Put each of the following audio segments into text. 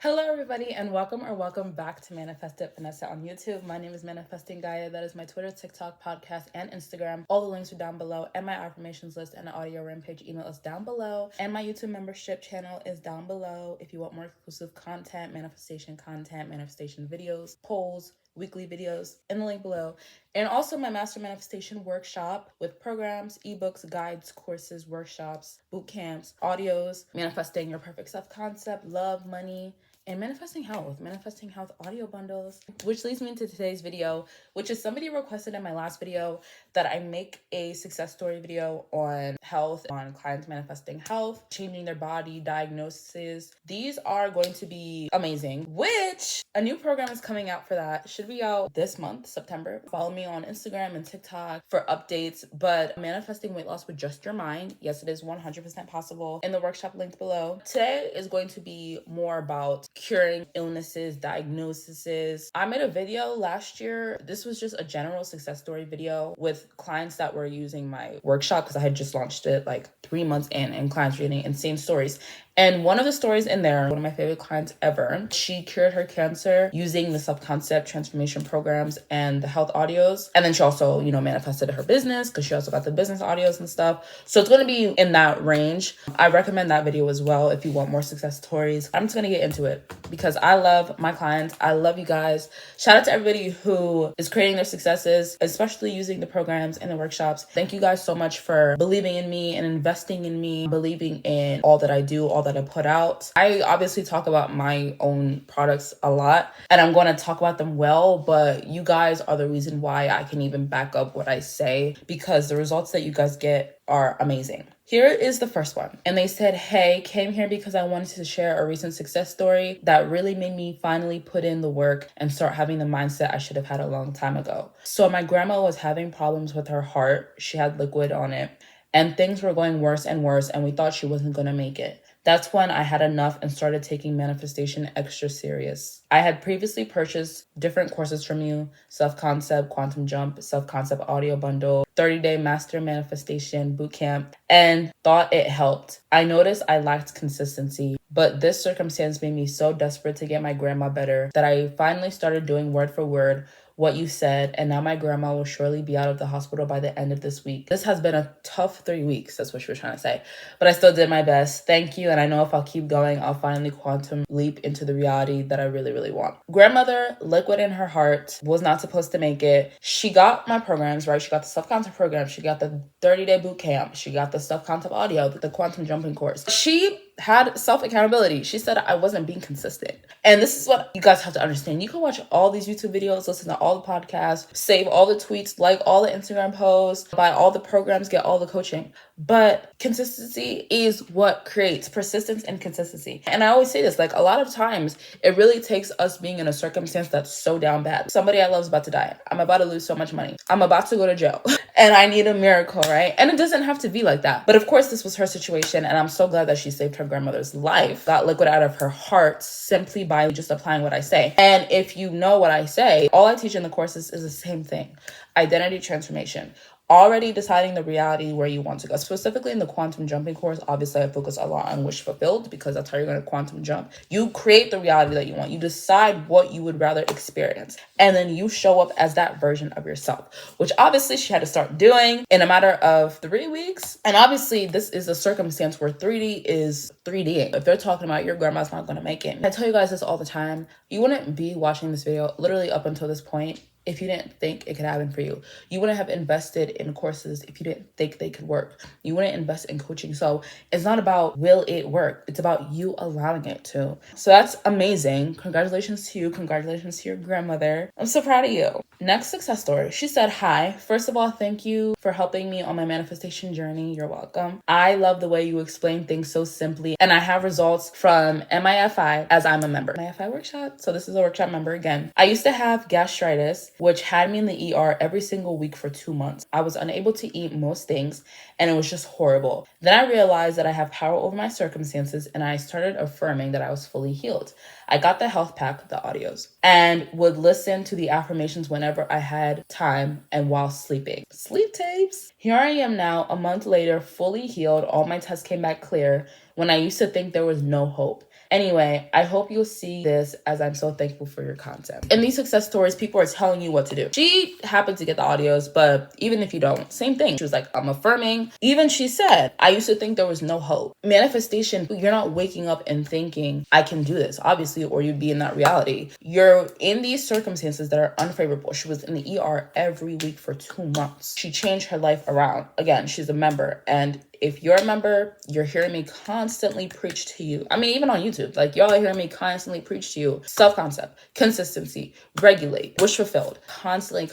Hello, everybody, and welcome back to Manifested Finesse on YouTube. My name is Manifesting Gaia. That is my Twitter, TikTok, podcast, and Instagram. All the links are down below, and my affirmations list and the audio rampage email is down below. And my YouTube membership channel is down below if you want more exclusive content, manifestation videos, polls, weekly videos in the link below. And also my master manifestation workshop with programs, ebooks, guides, courses, workshops, boot camps, audios, manifesting your perfect self-concept, love, money, and manifesting health audio bundles. Which leads me into today's video, which is somebody requested in my last video that I make a success story video on health, on clients manifesting health, changing their body, diagnoses. These are going to be amazing, which a new program is coming out for that. Should be out this month, September. Follow me on Instagram and TikTok for updates. But manifesting weight loss with just your mind. Yes, it is 100% possible. In the workshop linked below. Today is going to be more about curing illnesses, diagnoses. I made a video last year. This was just a general success story video with clients that were using my workshop because I had just launched it like 3 months in, and clients were getting insane stories. And one of the stories in there, one of my favorite clients ever, she cured her cancer using the self-concept transformation programs and the health audios. And then she also, manifested her business because she also got the business audios and stuff. So it's going to be in that range. I recommend that video as well if you want more success stories. I'm just going to get into it because I love my clients. I love you guys. Shout out to everybody who is creating their successes, especially using the programs and the workshops. Thank you guys so much for believing in me and investing in me, believing in all that I do, all that I put out. I obviously talk about my own products a lot, and I'm going to talk about them well, but you guys are the reason why I can even back up what I say, because the results that you guys get are amazing. Here is the first one. And they said, hey, came here because I wanted to share a recent success story that really made me finally put in the work and start having the mindset I should have had a long time ago. So my grandma was having problems with her heart. She had liquid on it, and things were going worse and worse, and we thought she wasn't going to make it. That's when I had enough and started taking manifestation extra serious. I had previously purchased different courses from you, self-concept, quantum jump, self-concept audio bundle, 30-day master manifestation bootcamp, and thought it helped. I noticed I lacked consistency, but this circumstance made me so desperate to get my grandma better that I finally started doing word for word what you said, and now my grandma will surely be out of the hospital by the end of this week. This has been a tough 3 weeks, that's what she was trying to say, but I still did my best. Thank you, and I know if I'll keep going, I'll finally quantum leap into the reality that I really, really want. Grandmother, liquid in her heart, was not supposed to make it. She got my programs, right? She got the self-concept program, she got the 30-day boot camp, she got the self-concept audio, the quantum jumping course. She had self-accountability. She said I wasn't being consistent. And this is what you guys have to understand. You can watch all these YouTube videos, listen to all the podcasts, save all the tweets, like all the Instagram posts, buy all the programs, get all the coaching. But consistency is what creates persistence and consistency. And I always say this, like a lot of times it really takes us being in a circumstance that's so down bad. Somebody I love is about to die. I'm about to lose so much money. I'm about to go to jail and I need a miracle, right? And it doesn't have to be like that. But of course, this was her situation. And I'm so glad that she saved her grandmother's life, got liquid out of her heart simply by just applying what I say. And if you know what I say, all I teach in the courses is the same thing: identity transformation. Already deciding the reality where you want to go. Specifically in the quantum jumping course, obviously I focus a lot on wish fulfilled because that's how you're going to quantum jump. You create the reality that you want. You decide what you would rather experience. And then you show up as that version of yourself, which obviously she had to start doing in a matter of 3 weeks. And obviously this is a circumstance where 3D is 3Ding. If they're talking about your grandma's not going to make it. I tell you guys this all the time. You wouldn't be watching this video literally up until this point if you didn't think it could happen for you. You wouldn't have invested in courses if you didn't think they could work. You wouldn't invest in coaching. So it's not about will it work. It's about you allowing it to. So that's amazing. Congratulations to you. Congratulations to your grandmother. I'm so proud of you. Next success story. She said, hi, first of all, thank you for helping me on my manifestation journey. You're welcome. I love the way you explain things so simply, and I have results from MIFI as I'm a member. MIFI workshop. So this is a workshop member again. I used to have gastritis, which had me in the ER every single week for 2 months. I was unable to eat most things, and it was just horrible. Then I realized that I have power over my circumstances, and I started affirming that I was fully healed. I got the health pack, the audios, and would listen to the affirmations whenever I had time and while sleeping. Sleep tapes. Here I am now, a month later, fully healed. All my tests came back clear when I used to think there was no hope. Anyway, I hope you'll see this as I'm so thankful for your content. In these success stories, people are telling you what to do. She happened to get the audios, but even if you don't, same thing. She was like, I'm affirming. Even she said, I used to think there was no hope. Manifestation, you're not waking up and thinking, I can do this, obviously, or you'd be in that reality. You're in these circumstances that are unfavorable. She was in the ER every week for 2 months. She changed her life around. Again, she's a member, and if you're a member, you're hearing me constantly preach to you. I mean, even on YouTube, like y'all are hearing me constantly preach to you. Self-concept, consistency, regulate, wish fulfilled, constantly.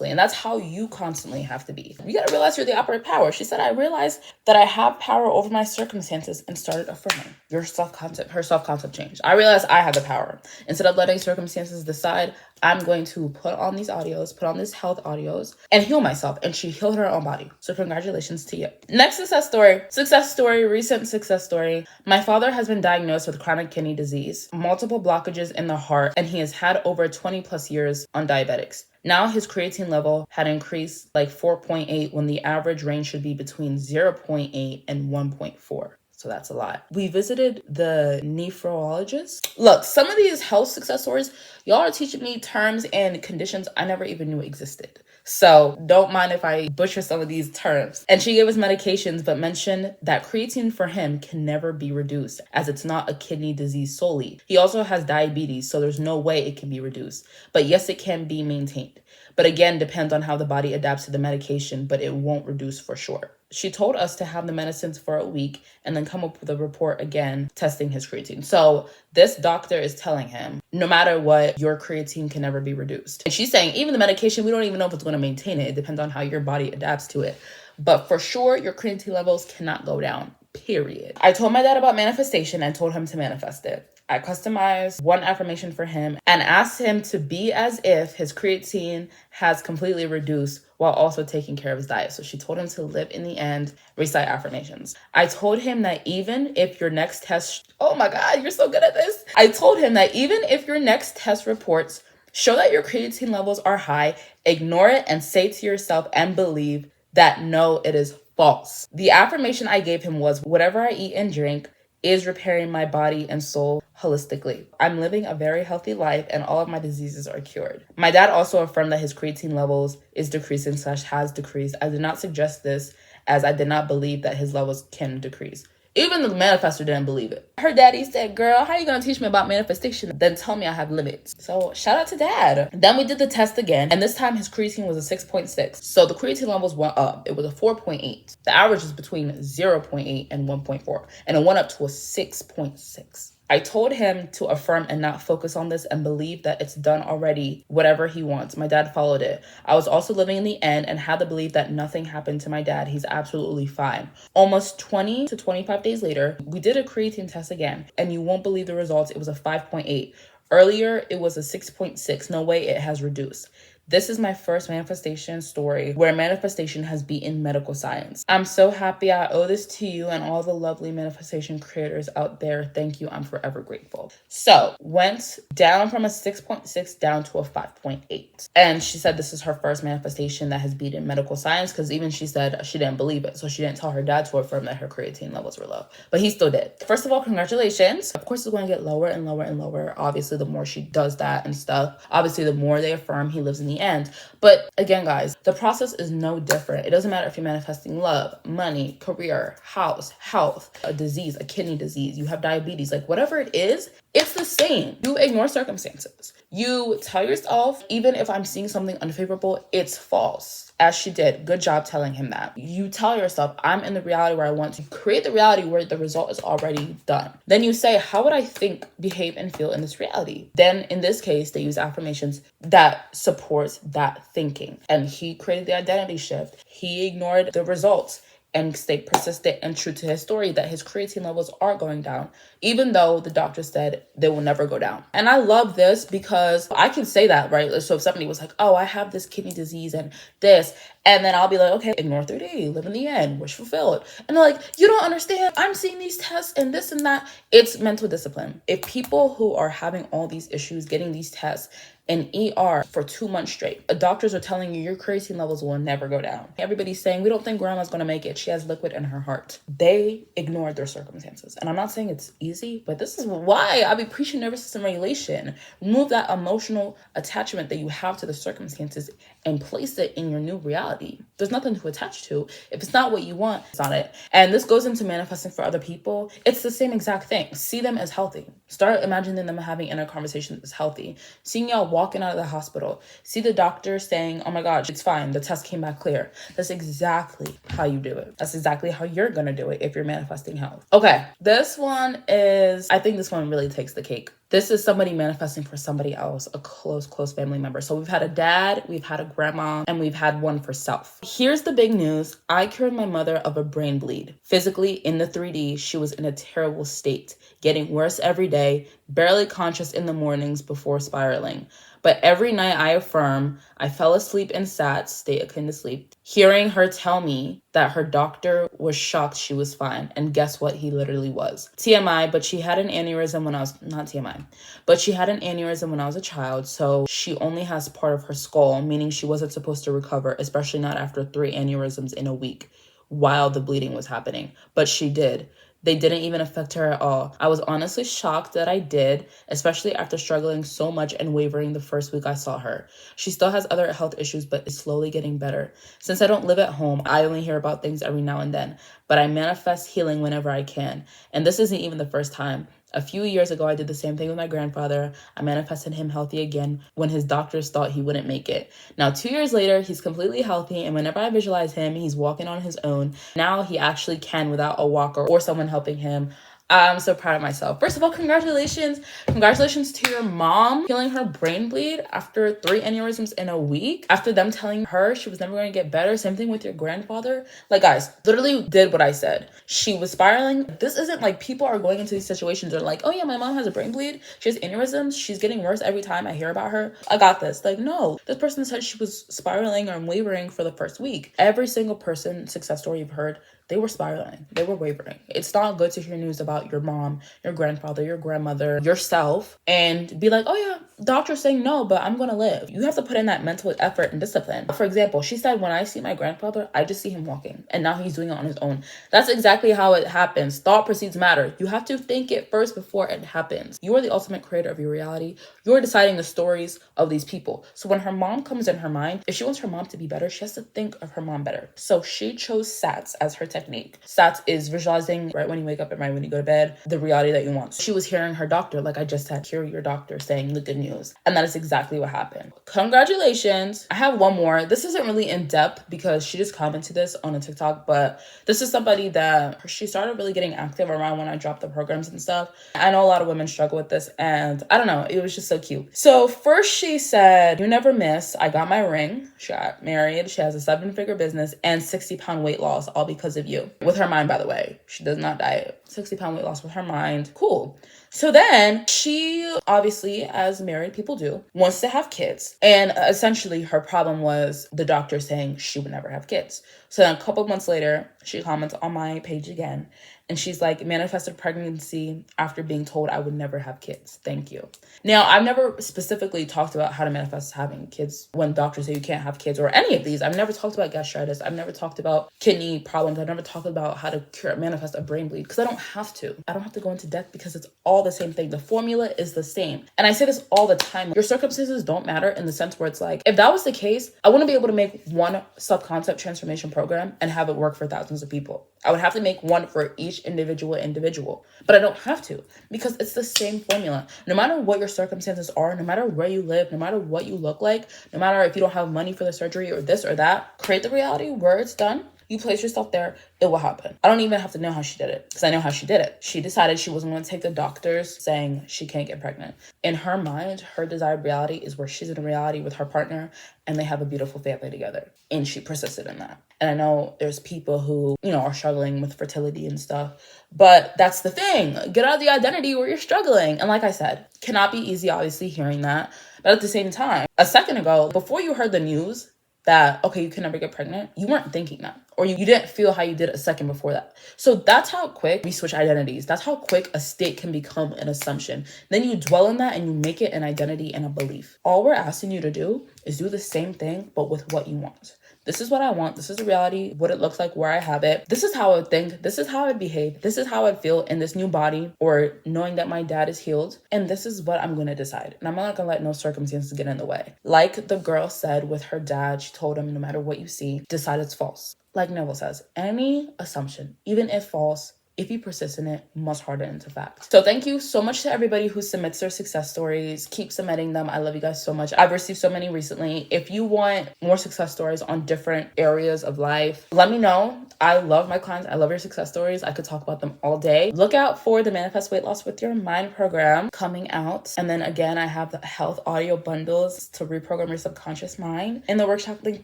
And that's how you constantly have to be. You gotta realize you're the operative power. She said, I realized that I have power over my circumstances and started affirming. Your self-concept, her self-concept changed. I realized I have the power. Instead of letting circumstances decide, I'm going to put on these audios, put on these health audios, and heal myself. And she healed her own body. So congratulations to you. Next success story, recent success story. My father has been diagnosed with chronic kidney disease, multiple blockages in the heart, and he has had over 20 plus years on diabetics. Now his creatine level had increased like 4.8 when the average range should be between 0.8 and 1.4. So that's a lot. We visited the nephrologist. Look, some of these health success stories, y'all are teaching me terms and conditions I never even knew existed. So don't mind if I butcher some of these terms. And she gave us medications, but mentioned that creatine for him can never be reduced as it's not a kidney disease solely. He also has diabetes, so there's no way it can be reduced. But yes, it can be maintained. But again, depends on how the body adapts to the medication, but it won't reduce for sure. She told us to have the medicines for a week and then come up with a report again, testing his creatine. So this doctor is telling him, no matter what, your creatine can never be reduced. And she's saying, even the medication, we don't even know if it's going to maintain it. It depends on how your body adapts to it. But for sure, your creatine levels cannot go down, period. I told my dad about manifestation and told him to manifest it. I customized one affirmation for him and asked him to be as if his creatine has completely reduced while also taking care of his diet. So she told him to live in the end, recite affirmations. I told him that even if your next test, oh my God, you're so good at this. I told him that even if your next test reports show that your creatine levels are high, ignore it and say to yourself and believe that no, it is false. The affirmation I gave him was, whatever I eat and drink is repairing my body and soul holistically. I'm living a very healthy life and all of my diseases are cured. My dad also affirmed that his creatine levels is decreasing / has decreased. I did not suggest this as I did not believe that his levels can decrease. Even the manifestor didn't believe it. Her daddy said, girl, how are you going to teach me about manifestation? Then tell me I have limits. So shout out to dad. Then we did the test again. And this time his creatine was a 6.6. So the creatine levels went up. It was a 4.8. The average is between 0.8 and 1.4. And it went up to a 6.6. I told him to affirm and not focus on this and believe that it's done already, whatever he wants. My dad followed it. I was also living in the end and had to believe that nothing happened to my dad. He's absolutely fine. Almost 20 to 25 days later, we did a creatine test again, and you won't believe the results. It was a 5.8. Earlier, it was a 6.6. No way it has reduced. This is my first manifestation story where manifestation has beaten medical science. I'm so happy. I owe this to you and all the lovely manifestation creators out there. Thank you. I'm forever grateful. So went down from a 6.6 down to a 5.8. And she said this is her first manifestation that has beaten medical science, because even she said she didn't believe it. So she didn't tell her dad to affirm that her creatine levels were low. But he still did. First of all, congratulations. Of course, it's going to get lower and lower and lower. Obviously, the more she does that and stuff. Obviously, the more they affirm, he lives in the end. But again, guys, the process is no different. It doesn't matter if you're manifesting love, money, career, house, health, a disease, a kidney disease, you have diabetes, like whatever it is, it's the same. You ignore circumstances. You tell yourself, even if I'm seeing something unfavorable, it's false. As she did. Good job telling him that. You tell yourself, I'm in the reality where I want to. Create the reality where the result is already done. Then you say, how would I think, behave, and feel in this reality? Then in this case, they use affirmations that supports that thinking. And he created the identity shift. He ignored the results and stay persistent and true to his story that his creatine levels are going down, even though the doctor said they will never go down. And I love this because I can say that, right? So if somebody was like, oh, I have this kidney disease and this, and then I'll be like, okay, ignore 3D, live in the end, wish fulfilled. And they're like, you don't understand. I'm seeing these tests and this and that. It's mental discipline. If people who are having all these issues getting these tests in ER for 2 months straight. Doctors are telling you your creatine levels will never go down. Everybody's saying, we don't think grandma's going to make it. She has liquid in her heart. They ignored their circumstances. And I'm not saying it's easy, but this is why I be preaching nervous system regulation. Remove that emotional attachment that you have to the circumstances and place it in your new reality. There's nothing to attach to. If it's not what you want, it's not it. And this goes into manifesting for other people. It's the same exact thing. See them as healthy. Start imagining them having inner conversations as healthy. Seeing y'all walking out of the hospital. See the doctor saying, oh my God, it's fine. The test came back clear. That's exactly how you do it. That's exactly how you're going to do it if you're manifesting health. Okay, this one is, I think this one really takes the cake. This is somebody manifesting for somebody else, a close family member. So we've had a dad, we've had a grandma, and we've had one for self. Here's the big news. I cured my mother of a brain bleed. Physically, in the 3D, she was in a terrible state, getting worse every day, barely conscious in the mornings before spiraling. But every night I affirm, I fell asleep in SATS, state akin to sleep, hearing her tell me that her doctor was shocked she was fine. And guess what? He literally was. TMI, but she had an aneurysm when I was, not TMI, but she had an aneurysm when I was a child. So she only has part of her skull, meaning she wasn't supposed to recover, especially not after 3 aneurysms in a week while the bleeding was happening. But she did. They didn't even affect her at all. I was honestly shocked that I did, especially after struggling so much and wavering the first week I saw her. She still has other health issues, but is slowly getting better. Since I don't live at home, I only hear about things every now and then, but I manifest healing whenever I can. And this isn't even the first time. A few years ago, I did the same thing with my grandfather. I manifested him healthy again when his doctors thought he wouldn't make it. Now, 2 years later, he's completely healthy, and whenever I visualize him, he's walking on his own. Now he actually can without a walker or someone helping him. I'm so proud of myself. First of all, congratulations. Congratulations to your mom healing her brain bleed after 3 aneurysms in a week. After them telling her she was never going to get better. Same thing with your grandfather. Like, guys, literally did what I said. She was spiraling. This isn't like people are going into these situations are like, oh yeah, my mom has a brain bleed. She has aneurysms. She's getting worse every time I hear about her. I got this. Like, no. This person said she was spiraling or wavering for the first week. Every single person success story you've heard, they were spiraling. They were wavering. It's not good to hear news about your mom, your grandfather, your grandmother, yourself, and be like, oh yeah, doctor's saying no, but I'm going to live. You have to put in that mental effort and discipline. For example, she said, when I see my grandfather, I just see him walking, and now he's doing it on his own. That's exactly how it happens. Thought precedes matter. You have to think it first before it happens. You are the ultimate creator of your reality. You're deciding the stories of these people. So when her mom comes in her mind, if she wants her mom to be better, she has to think of her mom better. So she chose SATS as her technique. SATS is visualizing right when you wake up and right when you go to bed, the reality that you want. She was hearing her doctor, like I just said, hear your doctor saying the good news. And that is exactly what happened. Congratulations. I have one more. This isn't really in depth because she just commented this on a TikTok, but this is somebody that she started really getting active around when I dropped the programs and stuff. I know a lot of women struggle with this, and I don't know, it was just so cute. So first she said, you never miss. I got my ring. She got married. She has a 7-figure business and 60-pound weight loss, all because of you. With her mind, by the way. She does not diet. 60-pound weight loss with her mind. Cool. So then she, obviously, as married people do, wants to have kids. And essentially her problem was the doctor saying she would never have kids. So then a couple months later, she comments on my page again. And she's like, manifested pregnancy after being told I would never have kids. Thank you. Now, I've never specifically talked about how to manifest having kids when doctors say you can't have kids or any of these. I've never talked about gastritis. I've never talked about kidney problems. I've never talked about how to manifest a brain bleed because I don't have to. I don't have to go into depth because it's all the same thing. The formula is the same. And I say this all the time. Your circumstances don't matter in the sense where it's like, if that was the case, I wouldn't be able to make one subconcept transformation program and have it work for thousands of people. I would have to make one for each individual, but I don't have to because it's the same formula. No matter what your circumstances are, no matter where you live, no matter what you look like, no matter if you don't have money for the surgery or this or that, create the reality where it's done. You place yourself there, it will happen. I don't even have to know how she did it because I know how she did it. She decided she wasn't going to take the doctors saying she can't get pregnant. In her mind, her desired reality is where she's in a reality with her partner and they have a beautiful family together. And she persisted in that. And I know there's people who, are struggling with fertility and stuff, but that's the thing. Get out of the identity where you're struggling. And like I said, cannot be easy, obviously, hearing that. But at the same time, a second ago, before you heard the news, that, okay, you can never get pregnant, you weren't thinking that, or you didn't feel how you did a second before that. So that's how quick we switch identities. That's how quick a state can become an assumption. Then you dwell in that and you make it an identity and a belief. All we're asking you to do is do the same thing, but with what you want. This is what I want. This is the reality, what it looks like, where I have it. This is how I would think. This is how I would behave. This is how I'd feel in this new body, or knowing that my dad is healed. And this is what I'm going to decide. And I'm not going to let no circumstances get in the way. Like the girl said with her dad, she told him, no matter what you see, decide it's false. Like Neville says, any assumption, even if false, if you persist in it, must harden into fact. So thank you so much to everybody who submits their success stories. Keep submitting them. I love you guys so much. I've received so many recently. If you want more success stories on different areas of life, let me know. I love my clients. I love your success stories. I could talk about them all day. Look out for the Manifest Weight Loss with Your Mind program coming out. And then again, I have the health audio bundles to reprogram your subconscious mind in the workshop link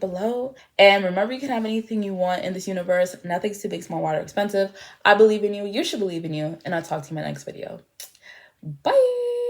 below. And remember, you can have anything you want in this universe. Nothing's too big, small, wide, or expensive. I believe in you. You should believe in you. And I'll talk to you in my next video. Bye.